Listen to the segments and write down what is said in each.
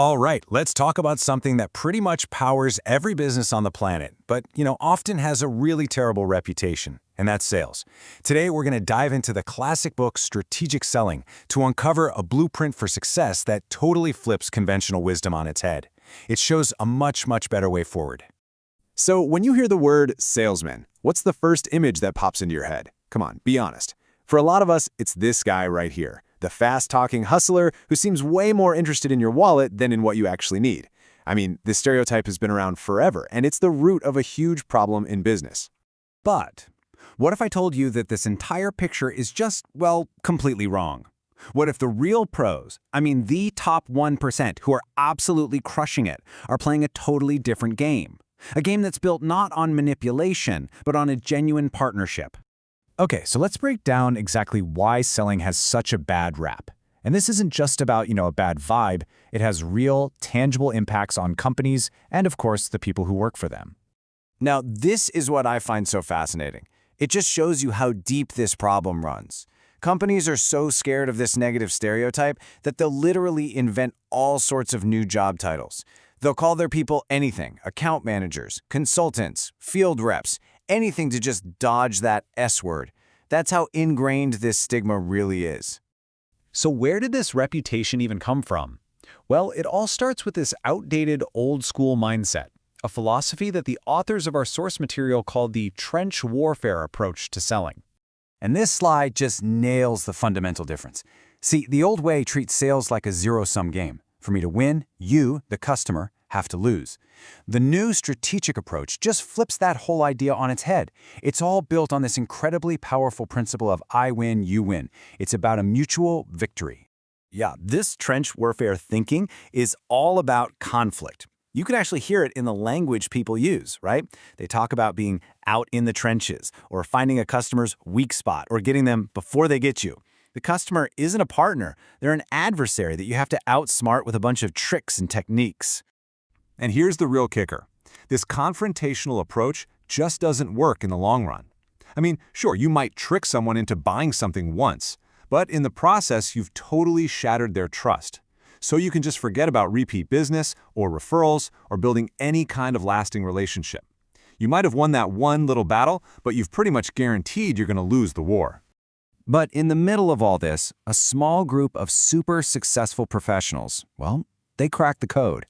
All right, let's talk about something that pretty much powers every business on the planet, but, often has a really terrible reputation, and that's sales. Today, we're going to dive into the classic book Strategic Selling to uncover a blueprint for success that totally flips conventional wisdom on its head. It shows a much, much better way forward. So when you hear the word salesman, what's the first image that pops into your head? Come on, be honest. For a lot of us, it's this guy right here, the fast-talking hustler who seems way more interested in your wallet than in what you actually need. I mean, this stereotype has been around forever, and it's the root of a huge problem in business. But what if I told you that this entire picture is just, well, completely wrong? What if the real pros, the top 1% who are absolutely crushing it, are playing a totally different game? A game that's built not on manipulation, but on a genuine partnership. Okay, so let's break down exactly why selling has such a bad rap. And this isn't just about, a bad vibe. It has real, tangible impacts on companies and, of course, the people who work for them. Now, this is what I find so fascinating. It just shows you how deep this problem runs. Companies are so scared of this negative stereotype that they'll literally invent all sorts of new job titles. They'll call their people anything: account managers, consultants, field reps, anything to just dodge that S word. That's how ingrained this stigma really is. So where did this reputation even come from? Well, it all starts with this outdated old-school mindset, a philosophy that the authors of our source material called the trench warfare approach to selling. And this slide just nails the fundamental difference. See, the old way treats sales like a zero-sum game. For me to win, you, the customer, have to lose. The new strategic approach just flips that whole idea on its head. It's all built on this incredibly powerful principle of I win, you win. It's about a mutual victory. Yeah, this trench warfare thinking is all about conflict. You can actually hear it in the language people use, right? They talk about being out in the trenches, or finding a customer's weak spot, or getting them before they get you. The customer isn't a partner. They're an adversary that you have to outsmart with a bunch of tricks and techniques. And here's the real kicker. This confrontational approach just doesn't work in the long run. Sure, you might trick someone into buying something once, but in the process, you've totally shattered their trust. So you can just forget about repeat business or referrals or building any kind of lasting relationship. You might have won that one little battle, but you've pretty much guaranteed you're going to lose the war. But in the middle of all this, a small group of super successful professionals, well, they cracked the code.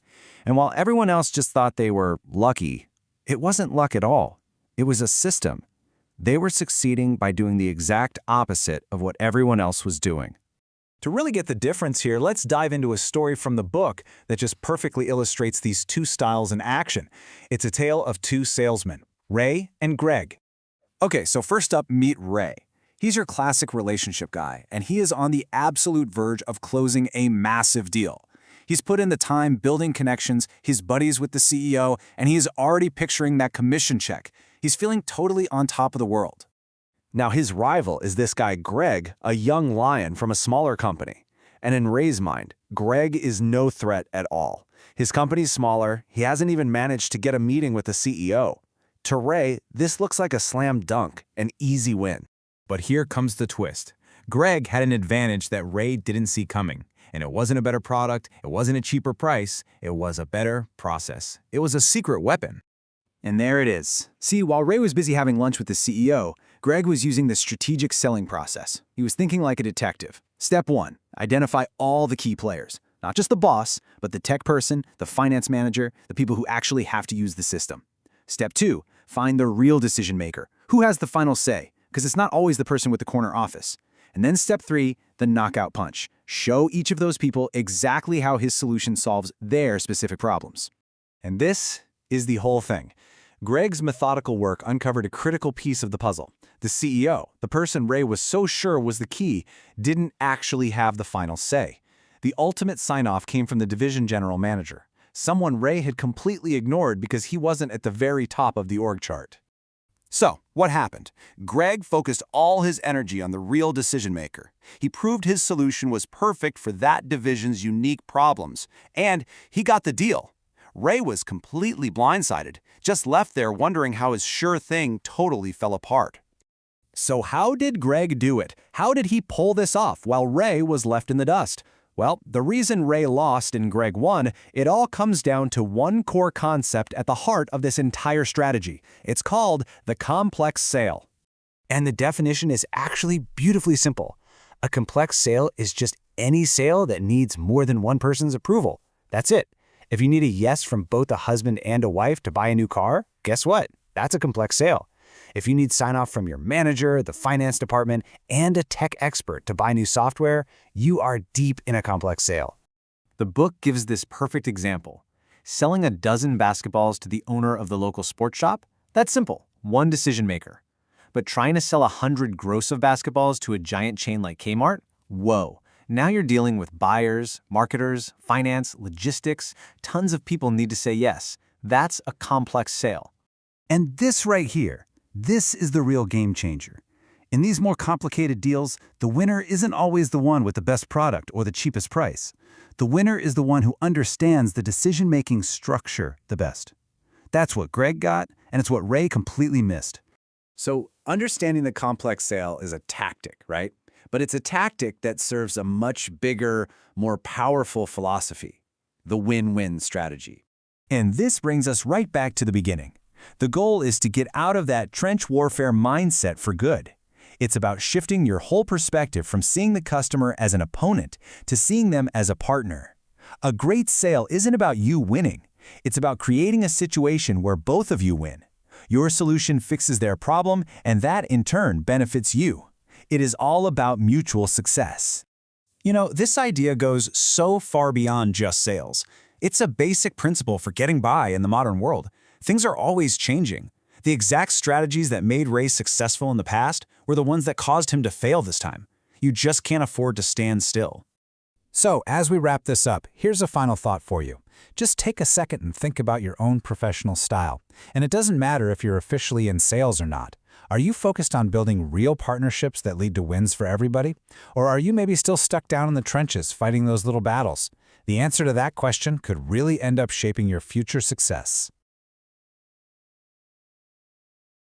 And while everyone else just thought they were lucky, it wasn't luck at all. It was a system. They were succeeding by doing the exact opposite of what everyone else was doing. To really get the difference here, let's dive into a story from the book that just perfectly illustrates these two styles in action. It's a tale of two salesmen, Ray and Greg. Okay, so first up, meet Ray. He's your classic relationship guy, and he is on the absolute verge of closing a massive deal. He's put in the time building connections, he's buddies with the CEO, and he is already picturing that commission check. He's feeling totally on top of the world. Now, his rival is this guy Greg, a young lion from a smaller company. And in Ray's mind, Greg is no threat at all. His company's smaller, he hasn't even managed to get a meeting with the CEO. To Ray, this looks like a slam dunk, an easy win. But here comes the twist. Greg had an advantage that Ray didn't see coming. And it wasn't a better product, it wasn't a cheaper price, it was a better process. It was a secret weapon. And there it is. See, while Ray was busy having lunch with the CEO, Greg was using the strategic selling process. He was thinking like a detective. Step 1, identify all the key players. Not just the boss, but the tech person, the finance manager, the people who actually have to use the system. Step 2, find the real decision maker. Who has the final say? Because it's not always the person with the corner office. And then step 3, the knockout punch. Show each of those people exactly how his solution solves their specific problems. And this is the whole thing. Greg's methodical work uncovered a critical piece of the puzzle. The CEO, the person Ray was so sure was the key, didn't actually have the final say. The ultimate sign-off came from the division general manager, someone Ray had completely ignored because he wasn't at the very top of the org chart. So, what happened? Greg focused all his energy on the real decision maker. He proved his solution was perfect for that division's unique problems, and he got the deal. Ray was completely blindsided, just left there wondering how his sure thing totally fell apart. So how did Greg do it? How did he pull this off while Ray was left in the dust? Well, the reason Ray lost and Greg won, it all comes down to one core concept at the heart of this entire strategy. It's called the complex sale. And the definition is actually beautifully simple. A complex sale is just any sale that needs more than one person's approval. That's it. If you need a yes from both a husband and a wife to buy a new car, guess what? That's a complex sale. If you need sign-off from your manager, the finance department, and a tech expert to buy new software, you are deep in a complex sale. The book gives this perfect example. Selling a dozen basketballs to the owner of the local sports shop? That's simple, one decision maker. But trying to sell 100 gross of basketballs to a giant chain like Kmart? Whoa. Now you're dealing with buyers, marketers, finance, logistics. Tons of people need to say yes. That's a complex sale. And this right here, this is the real game changer. In these more complicated deals, the winner isn't always the one with the best product or the cheapest price. The winner is the one who understands the decision-making structure the best. That's what Greg got, and it's what Ray completely missed. So understanding the complex sale is a tactic, right? But it's a tactic that serves a much bigger, more powerful philosophy, the win-win strategy. And this brings us right back to the beginning. The goal is to get out of that trench warfare mindset for good. It's about shifting your whole perspective from seeing the customer as an opponent to seeing them as a partner. A great sale isn't about you winning. It's about creating a situation where both of you win. Your solution fixes their problem, and that in turn benefits you. It is all about mutual success. You know, this idea goes so far beyond just sales. It's a basic principle for getting by in the modern world. Things are always changing. The exact strategies that made Ray successful in the past were the ones that caused him to fail this time. You just can't afford to stand still. So, as we wrap this up, here's a final thought for you. Just take a second and think about your own professional style. And it doesn't matter if you're officially in sales or not. Are you focused on building real partnerships that lead to wins for everybody? Or are you maybe still stuck down in the trenches fighting those little battles? The answer to that question could really end up shaping your future success.